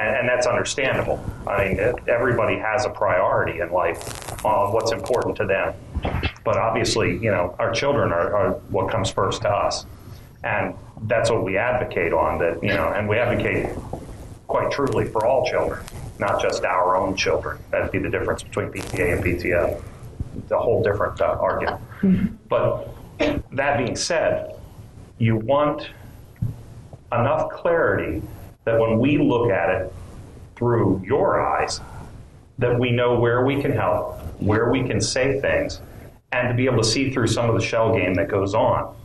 and that's understandable. I mean, everybody has a priority in life on what's important to them. But obviously, you know, our children are what comes first to us. And that's what we advocate on, that, you know, and we advocate quite truly for all children, not just our own children. That'd be the difference between PTA and PTO. It's a whole different argument. But that being said, you want enough clarity that when we look at it through your eyes, that we know where we can help, where we can say things, and to be able to see through some of the shell game that goes on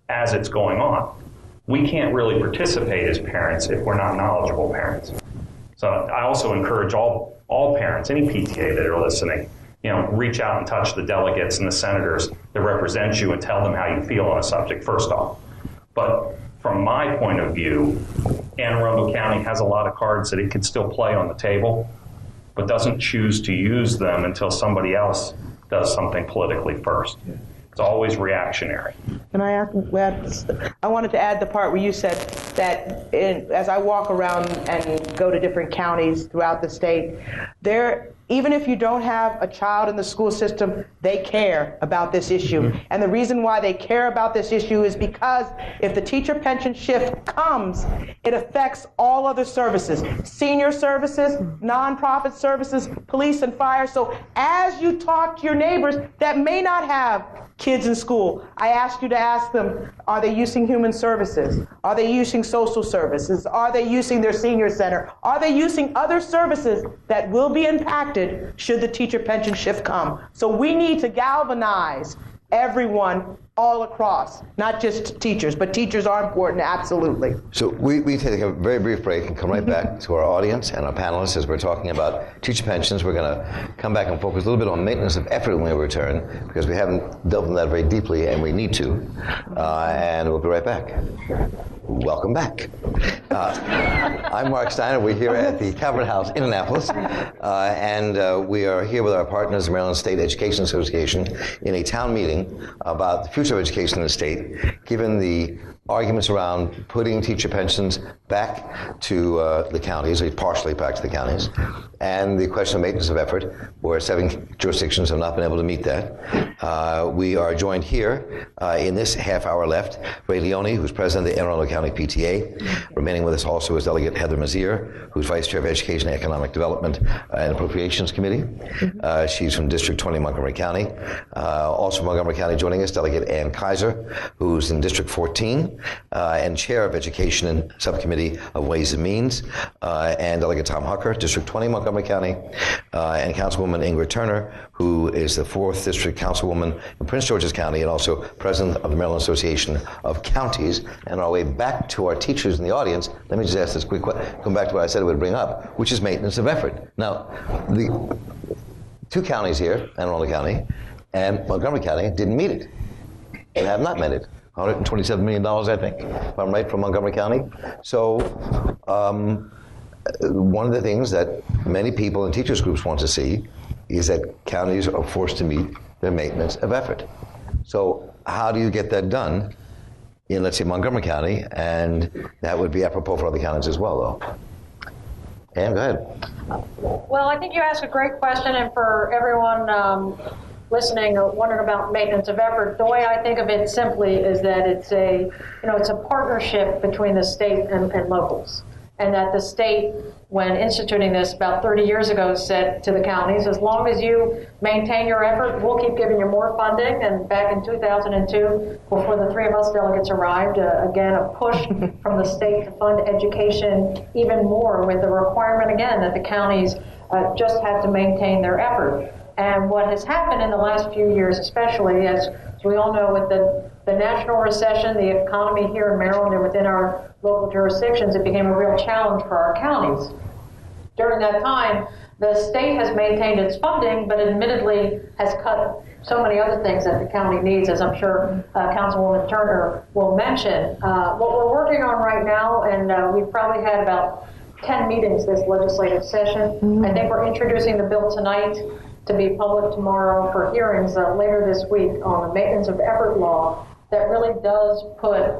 as it's going on. We can't really participate as parents if we're not knowledgeable parents. So I also encourage all parents, any PTA that are listening, you know, reach out and touch the delegates and the senators that represent you and tell them how you feel on a subject, first off. But from my point of view, Anne Arundel County has a lot of cards that it can still play on the table, but doesn't choose to use them until somebody else does something politically first. It's always reactionary. Can I ask? I wanted to add the part where you said that as I walk around and go to different counties throughout the state, even if you don't have a child in the school system, they care about this issue. And the reason why they care about this issue is because if the teacher pension shift comes, it affects all other services, senior services, nonprofit services, police and fire. So as you talk to your neighbors that may not have kids in school, I ask you to ask them, are they using human services? Are they using social services? Are they using their senior center? Are they using other services that will be impacted should the teacher pension shift come? So we need to galvanize everyone all across, not just teachers, but teachers are important, absolutely. So we take a very brief break and come right back to our audience and our panelists as we're talking about teacher pensions. We're going to come back and focus a little bit on maintenance of effort when we return, because we haven't dealt with that very deeply and we need to. And we'll be right back. Welcome back. I'm Marc Steiner. We're here at the Calvert House in Annapolis, and we are here with our partners, the Maryland State Education Association, in a town meeting about the future of education in the state, given the arguments around putting teacher pensions back to the counties, or partially back to the counties, and the question of maintenance of effort, where 7 jurisdictions have not been able to meet that. We are joined here in this half hour left, Ray Leone, who's president of the Anne Arundel County PTA. Remaining with us also is Delegate Heather Mazier, who's vice chair of Education and Economic Development and Appropriations Committee. She's from District 20, Montgomery County. Also from Montgomery County joining us, Delegate Ann Kaiser, who's in District 14 and chair of Education and Subcommittee of Ways and Means, and Delegate Tom Hucker, District 20, Montgomery County, and Councilwoman Ingrid Turner, who is the 4th District Councilwoman in Prince George's County and also president of the Maryland Association of Counties. And on our way back to our teachers in the audience, let me just ask this quick question, come back to what I said I would bring up, which is maintenance of effort. Now, the 2 counties here, Anne Arundel County and Montgomery County, didn't meet it and have not met it. $127 million, I think, if I'm right, from Montgomery County. So one of the things that many people in teachers groups want to see is that counties are forced to meet their maintenance of effort. So how do you get that done in, let's say, Montgomery County? And that would be apropos for other counties as well, though. Ann, go ahead. Well, I think you asked a great question, and for everyone listening or wondering about maintenance of effort, the way I think of it simply is that it's a partnership between the state and locals. And that the state, when instituting this about 30 years ago, said to the counties, as long as you maintain your effort, we'll keep giving you more funding. And back in 2002, before the 3 of us delegates arrived, again, a push from the state to fund education even more, with the requirement, again, that the counties just had to maintain their effort. And what has happened in the last few years, especially, as we all know, with the national recession, the economy here in Maryland and within our local jurisdictions, it became a real challenge for our counties. During that time, the state has maintained its funding, but admittedly has cut so many other things that the county needs, as I'm sure Councilwoman Turner will mention. What we're working on right now, and we've probably had about 10 meetings this legislative session. I think we're introducing the bill tonight to be public tomorrow for hearings later this week on the maintenance of effort law that really does put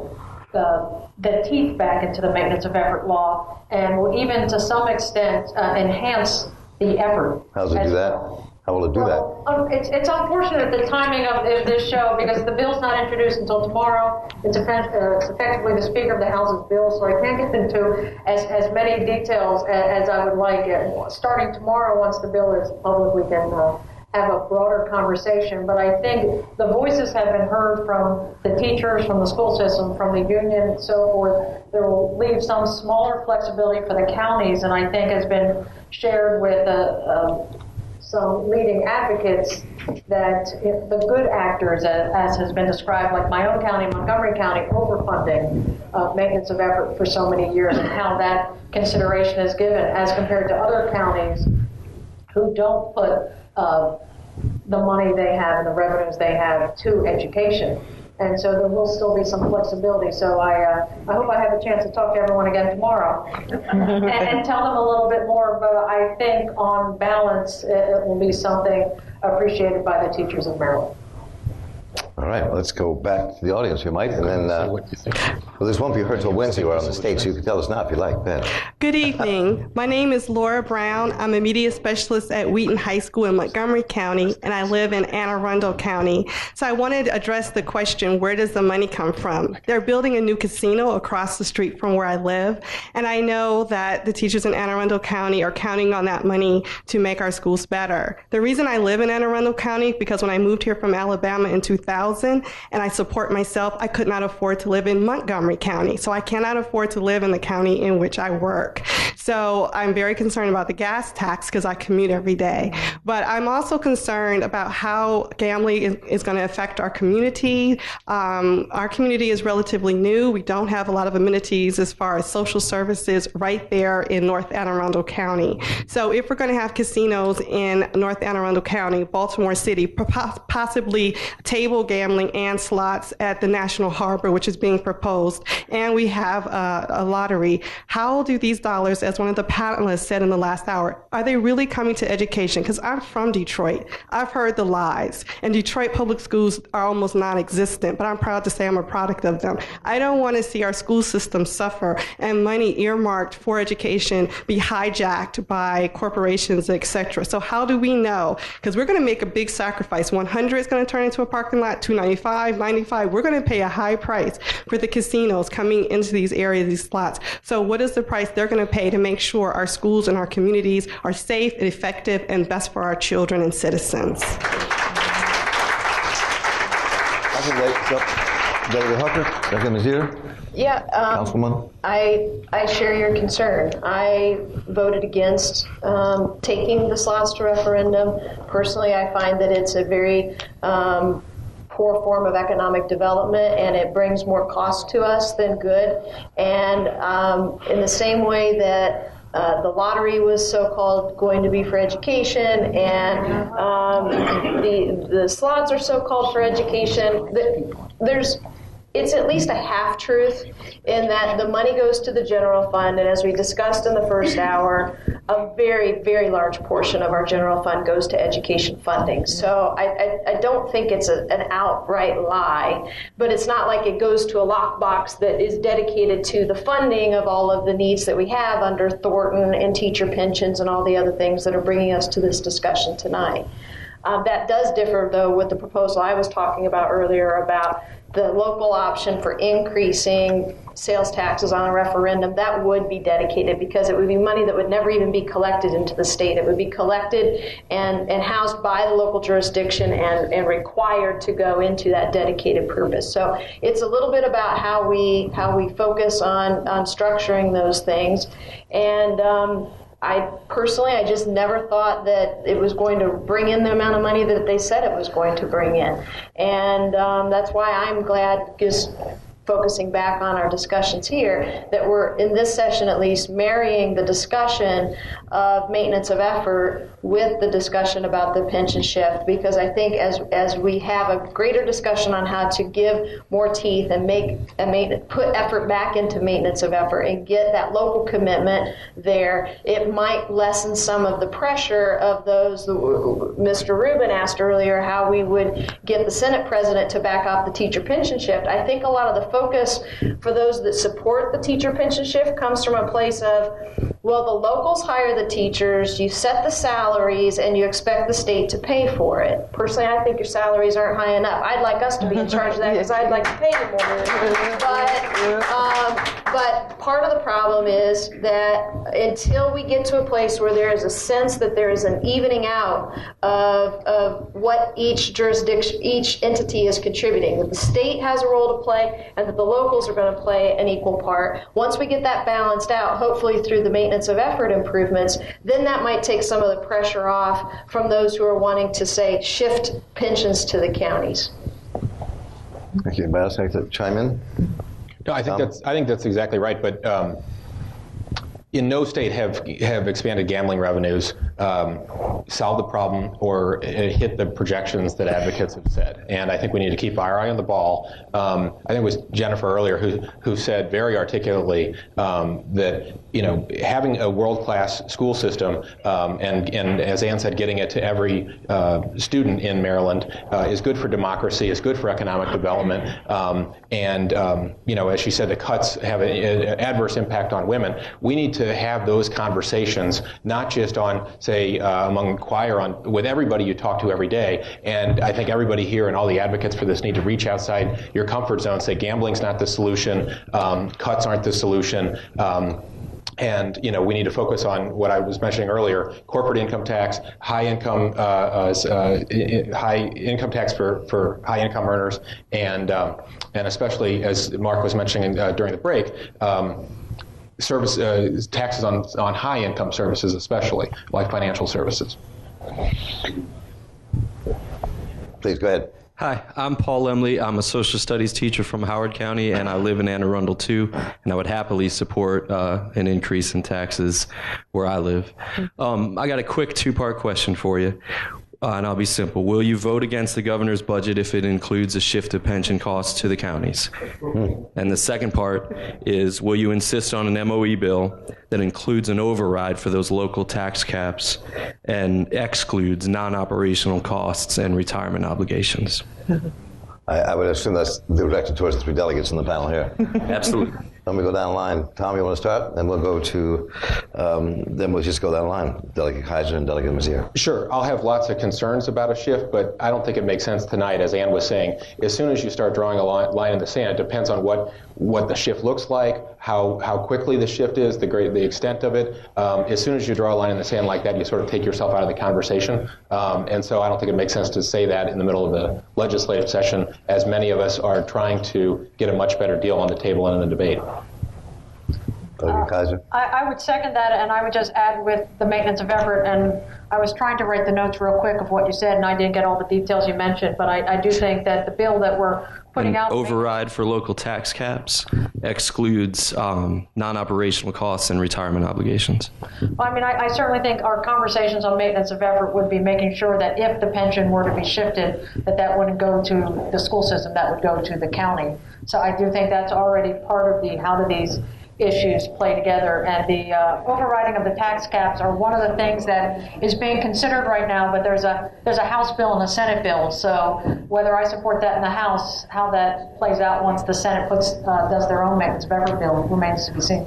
the teeth back into the maintenance of effort law, and will even to some extent enhance the effort. How does it do that? How will it do that? It's unfortunate the timing of this show, because the bill's not introduced until tomorrow. It's effectively the Speaker of the House's bill, so I can't get into as many details as I would like. Starting tomorrow, once the bill is public, we can have a broader conversation. But I think the voices have been heard from the teachers, from the school system, from the union, and so forth. There will leave some smaller flexibility for the counties, and I think has been shared with some leading advocates that the good actors, as has been described, like my own county, Montgomery County, overfunding maintenance of effort for so many years, and how that consideration is given as compared to other counties who don't put the money they have and the revenues they have to education. And so there will still be some flexibility. So I hope I have a chance to talk to everyone again tomorrow and tell them a little bit more. But I think on balance, it will be something appreciated by the teachers of Maryland. All right, let's go back to the audience, we might, and then, well, this won't be heard till Wednesday. We're on the stage, so you can tell us now if you like. Ben. Good evening. My name is Laura Brown. I'm a media specialist at Wheaton High School in Montgomery County, and I live in Anne Arundel County. So I wanted to address the question, where does the money come from? They're building a new casino across the street from where I live, and I know that the teachers in Anne Arundel County are counting on that money to make our schools better. The reason I live in Anne Arundel County, because when I moved here from Alabama in 2000, and I support myself, I could not afford to live in Montgomery County. So I cannot afford to live in the county in which I work. So I'm very concerned about the gas tax because I commute every day. But I'm also concerned about how gambling is going to affect our community. Our community is relatively new. We don't have a lot of amenities as far as social services right there in North Anne Arundel County. So if we're going to have casinos in North Anne Arundel County, Baltimore City, possibly table gambling and slots at the National Harbor, which is being proposed, and we have a lottery. How do these dollars, as one of the panelists said in the last hour, are they really coming to education? Because I'm from Detroit. I've heard the lies, and Detroit public schools are almost non-existent, but I'm proud to say I'm a product of them. I don't want to see our school system suffer and money earmarked for education be hijacked by corporations, etc. So how do we know? Because we're going to make a big sacrifice. 100 is going to turn into a parking lot, 295, 95. We're going to pay a high price for the casinos coming into these areas, these slots. So what is the price they're going to pay to make sure our schools and our communities are safe and effective and best for our children and citizens? David Hucker, Dr. Mazier? Yeah, Councilman? I share your concern. I voted against taking the slots to referendum. Personally, I find that it's a very poor form of economic development, and it brings more cost to us than good. And in the same way that the lottery was so-called going to be for education, and the slots are so-called for education, it's at least a half-truth in that the money goes to the general fund, and as we discussed in the first hour, a very, very large portion of our general fund goes to education funding. So I don't think it's an outright lie, but it's not like it goes to a lockbox that is dedicated to the funding of all of the needs that we have under Thornton and teacher pensions and all the other things that are bringing us to this discussion tonight. That does differ, though, with the proposal I was talking about earlier about the local option for increasing sales taxes on a referendum. That would be dedicated because it would be money that would never even be collected into the state. It would be collected and housed by the local jurisdiction and required to go into that dedicated purpose. So it's a little bit about how we focus on structuring those things. And I just never thought that it was going to bring in the amount of money that they said it was going to bring in. And that's why I'm glad, just focusing back on our discussions here, that we're, in this session at least, marrying the discussion of maintenance of effort with the discussion about the pension shift, because I think as we have a greater discussion on how to give more teeth and put effort back into maintenance of effort and get that local commitment there, it might lessen some of the pressure of those. Mr. Rubin asked earlier how we would get the Senate president to back off the teacher pension shift. I think a lot of the focus for those that support the teacher pension shift comes from a place of, well, the locals hire the teachers, you set the salaries, and you expect the state to pay for it. Personally, I think your salaries aren't high enough. I'd like us to be in charge of that because I'd like to pay you more. But part of the problem is that until we get to a place where there is a sense that there is an evening out of what each jurisdiction, each entity is contributing, that the state has a role to play and that the locals are going to play an equal part. Once we get that balanced out, hopefully through the maintenance of effort improvements, then that might take some of the pressure off from those who are wanting to, say, shift pensions to the counties. Thank you. Anybody else like to chime in? No, I think that's exactly right. But in no state have expanded gambling revenues solved the problem or hit the projections that advocates have said. And I think we need to keep our eye on the ball. I think it was Jennifer earlier who said very articulately that having a world-class school system and as Ann said, getting it to every student in Maryland is good for democracy, is good for economic development, and as she said, the cuts have an adverse impact on women. We need to have those conversations, not just on, say, among choir, with everybody you talk to every day. And I think everybody here and all the advocates for this need to reach outside your comfort zone, say gambling's not the solution, cuts aren't the solution. And we need to focus on what I was mentioning earlier: corporate income tax, high income tax for high income earners, and especially, as Mark was mentioning during the break, taxes on high income services, especially like financial services. Please go ahead. Hi, I'm Paul Lemley. I'm a social studies teacher from Howard County, and I live in Anne Arundel too, and I would happily support an increase in taxes where I live. I got a quick two-part question for you, and I'll be simple. Will you vote against the governor's budget if it includes a shift of pension costs to the counties? And the second part is, will you insist on an MOE bill that includes an override for those local tax caps and excludes non-operational costs and retirement obligations? I would assume that's directed towards the three delegates in the panel here. Absolutely. Let me go down the line. Tom, you want to start? Then we'll go to, then we'll just go down the line. Delegate Kaiser and Delegate Mazier. Sure. I'll have lots of concerns about a shift, but I don't think it makes sense tonight, as Ann was saying. As soon as you start drawing a line in the sand, it depends on what the shift looks like, how quickly the shift is, the extent of it. As soon as you draw a line in the sand like that, you sort of take yourself out of the conversation. And so I don't think it makes sense to say that in the middle of the legislative session, as many of us are trying to get a much better deal on the table and in the debate. Kaiser. I would second that, and I would just add with the maintenance of effort, and I was trying to write the notes real quick of what you said, and I didn't get all the details you mentioned, but I do think that the bill that we're putting out... override for local tax caps excludes non-operational costs and retirement obligations. Well, I mean, I certainly think our conversations on maintenance of effort would be making sure that if the pension were to be shifted, that wouldn't go to the school system, that would go to the county. So I do think that's already part of the how do these issues play together, and the overriding of the tax caps are one of the things that is being considered right now, but there's a House bill and a Senate bill, so whether I support that in the House, how that plays out once the Senate does their own maintenance of effort bill remains to be seen.